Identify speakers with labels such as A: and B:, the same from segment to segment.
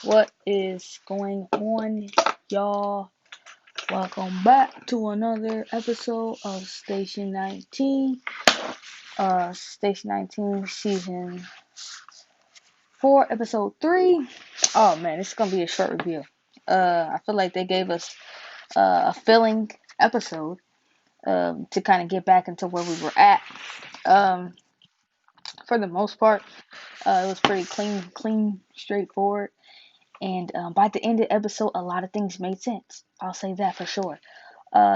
A: What is going on, y'all? Welcome back to another episode of Station 19. Station 19, Season 4, Episode 3. Oh man, this is gonna be a short review. I feel like they gave us a filling episode to kind of get back into where we were at. Um, for the most part, it was pretty clean, straightforward. And by the end of the episode, a lot of things made sense. I'll say that for sure.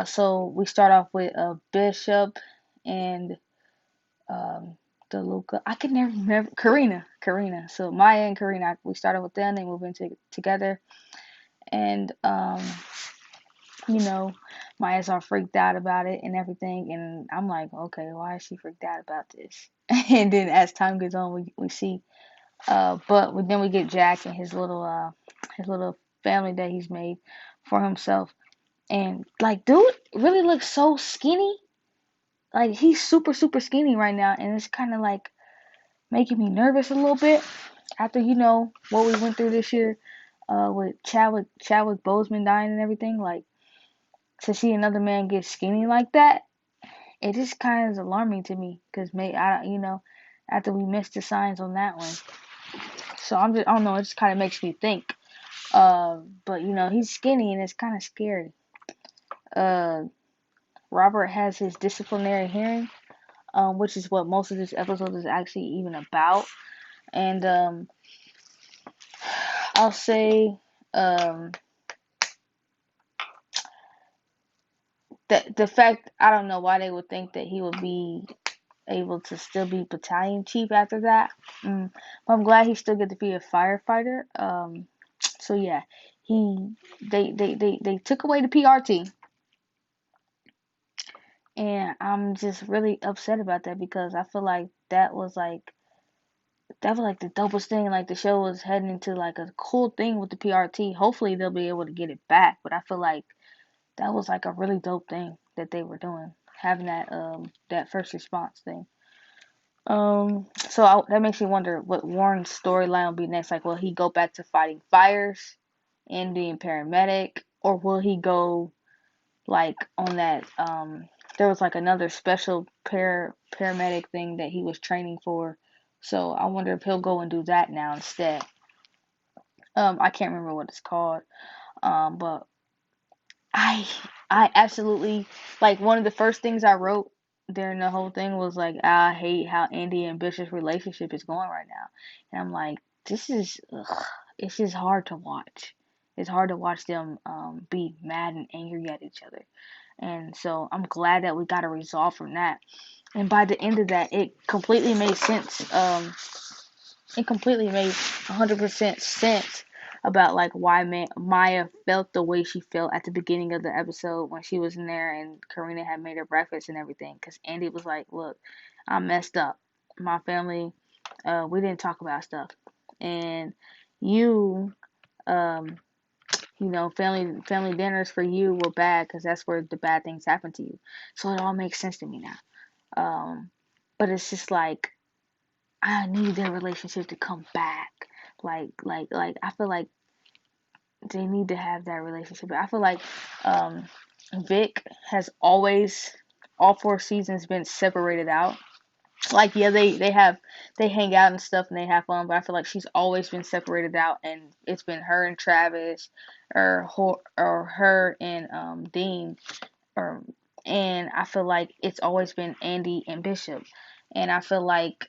A: So we start off with Bishop and um, DeLuca. I can never remember Karina. So Maya and Karina, we started with them. They move into together, and you know, Maya's all freaked out about it and everything. And I'm like, okay, why is she freaked out about this? And then as time goes on, we see. Then we get Jack and his little family that he's made for himself. And like, dude really looks so skinny. Like he's super skinny right now, and it's kind of like making me nervous a little bit after what we went through this year, with Chadwick Boseman dying and everything. Like to see another man get skinny like that, it just kind of is alarming to me because after we missed the signs on that one, so I don't know. It just kind of makes me think. But he's skinny and it's kind of scary. Uh, Robert has his disciplinary hearing, which is what most of this episode is actually even about. And I'll say um, that the fact I don't know why they would think that he would be able to still be battalion chief after that. But I'm glad he still get to be a firefighter. So yeah, he they took away the PRT, and I'm just really upset about that because I feel like that was like the dopest thing. Like the show was heading into like a cool thing with the PRT. Hopefully they'll be able to get it back. But I feel like that was like a really dope thing that they were doing, having that first response thing. That makes me wonder what Warren's storyline will be next. Like, will he go back to fighting fires and being paramedic, or will he go like on that? There was like another special paramedic thing that he was training for. So I wonder if he'll go and do that now instead. I can't remember what it's called. But I I absolutely like one of the first things I wrote during the whole thing was like I hate how Andy and Bishop's relationship is going right now, and I'm like it's just hard to watch. It's hard to watch them be mad and angry at each other, and so I'm glad that we got a resolve from that. And by the end of that, it completely made sense. It completely made 100% sense about like why Maya felt the way she felt at the beginning of the episode when she was in there and Karina had made her breakfast and everything. Because Andy was like, "Look, I messed up. My family, we didn't talk about stuff, and you, um, family dinners for you were bad because that's where the bad things happen to you. So it all makes sense to me now. Um, but it's just like I need their relationship to come back. Like I feel like they need to have that relationship. I feel like um Vic has always all 4 seasons been separated out. Like yeah, they hang out and stuff and they have fun, but I feel like she's always been separated out and it's been her and Travis or her and Dean or and I feel like it's always been Andy and Bishop. And I feel like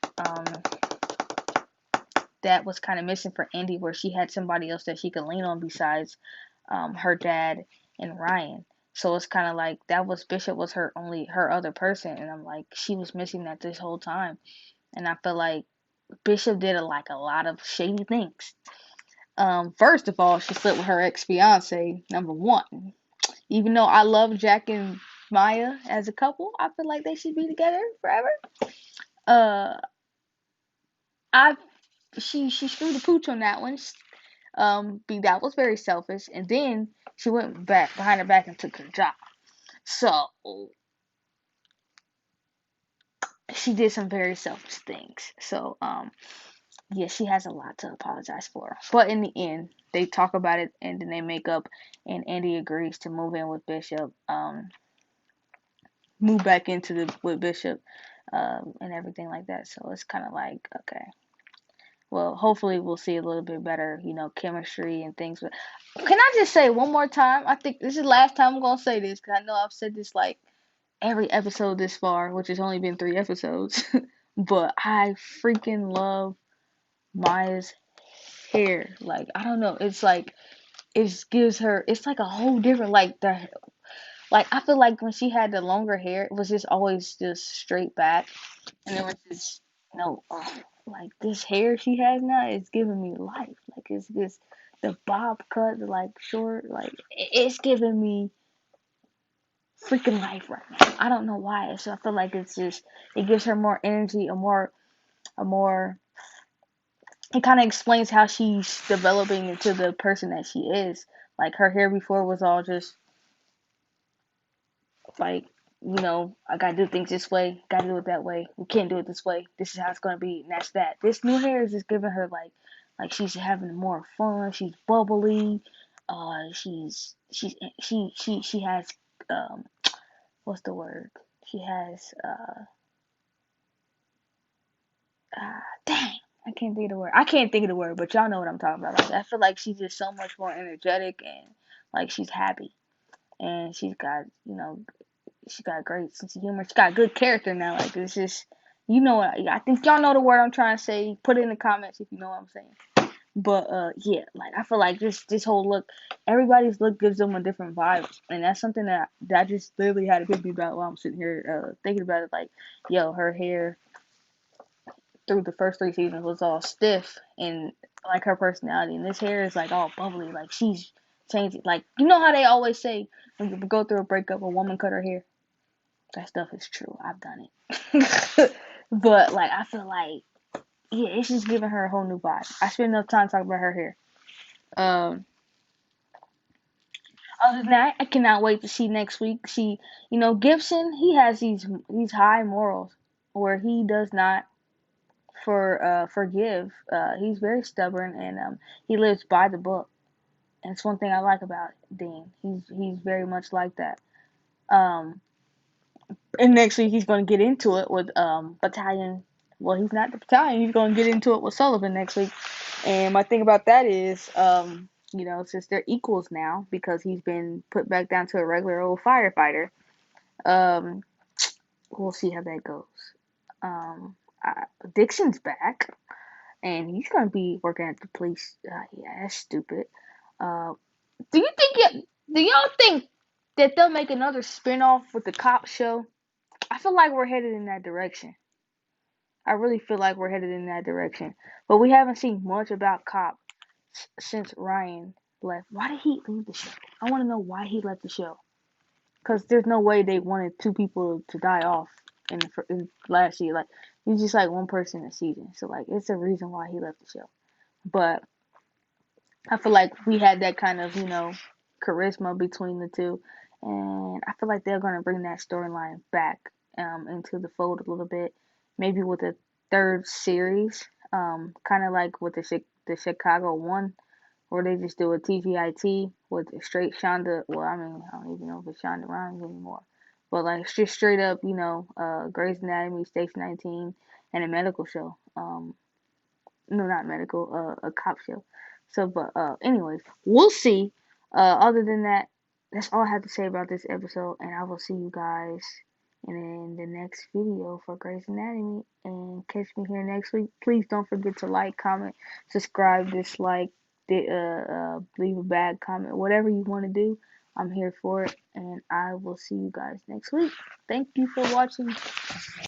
A: that was kind of missing for Andy, where she had somebody else that she could lean on besides her dad and Ryan. So it's kind of like that was Bishop was her other person, and I'm like she was missing that this whole time, and I feel like Bishop did a lot of shady things. First of all, she slept with her ex fiance. Number one, even though I love Jack and Maya as a couple, I feel like they should be together forever. Uh, I she screwed the pooch on that one. That was very selfish, and then she went back behind her back and took her job. So she did some very selfish things. So yeah, she has a lot to apologize for. But in the end, they talk about it and then they make up, and Andy agrees to move in with Bishop, move back into the with Bishop, and everything like that. So it's kind of like, okay, well, hopefully we'll see a little bit better, chemistry and things. But can I just say one more time? I think this is the last time I'm gonna say this because I know I've said this like every episode this far, which has only been 3 episodes. But I freaking love Maya's hair. Like, I don't know. It's like it gives her. It's like a whole different like I feel like when she had the longer hair, it was just always just straight back, and there was this like this hair she has now is giving me life. Like it's just the bob cut, the like short, like it's giving me freaking life right now. I don't know why. So I feel like it gives her more energy, a more it kind of explains how she's developing into the person that she is. Like her hair before was all just like, I gotta do things this way, gotta do it that way. We can't do it this way. This is how it's gonna be, and that's that. This new hair is just giving her like she's having more fun. She's bubbly. She has what's the word? She has dang. I can't think of the word. I can't think of the word, but y'all know what I'm talking about. Like, I feel like she's just so much more energetic and like she's happy, and she's got a great sense of humor. She got a good character now. Like it's just, I think y'all know the word I'm trying to say. Put it in the comments if you know what I'm saying. But yeah, like I feel like this whole look, everybody's look gives them a different vibe, and that's something that I just literally had to think about while I'm sitting here thinking about it. Like, yo, her hair through the first 3 seasons was all stiff and like her personality, and this hair is like all bubbly. Like she's changing. Like you know how they always say when you go through a breakup, a woman cut her hair. That stuff is true. I've done it. But like I feel like yeah, it's just giving her a whole new vibe. I spent enough time talking about her hair. Um Other than that, I cannot wait to see next week. See, Gibson, he has these high morals where he does not forgive. He's very stubborn and he lives by the book. And it's one thing I like about Dean. He's very much like that. Um And next week he's going to get into it with Battalion. Well, he's not the Battalion. He's going to get into it with Sullivan next week. And my thing about that is, since they're equals now because he's been put back down to a regular old firefighter, um, we'll see how that goes. Um, Dixon's back, and he's going to be working at the police. Yeah, that's stupid. Uh, do you think? Do y'all think that they'll make another spinoff with the cop show? I feel like we're headed in that direction. I really feel like we're headed in that direction. But we haven't seen much about Cop since Ryan left. Why did he leave the show? I want to know why he left the show. Because there's no way they wanted 2 people to die off in last year. Like, he's just like one person a season. So, like, it's a reason why he left the show. But I feel like we had that kind of, charisma between the two. And I feel like they're going to bring that storyline back into the fold a little bit. Maybe with a third series, kind of like with the Chicago one, where they just do a TGIT with straight Shonda. Well, I mean, I don't even know if it's Shonda Rhimes anymore. But like just straight up, Grey's Anatomy, Station 19, and a medical show. No, not medical, a cop show. So, but anyways, we'll see. Other than that, that's all I have to say about this episode, and I will see you guys in the next video for Grey's Anatomy. And catch me here next week. Please don't forget to like, comment, subscribe, dislike, leave a bad comment, whatever you want to do. I'm here for it, and I will see you guys next week. Thank you for watching.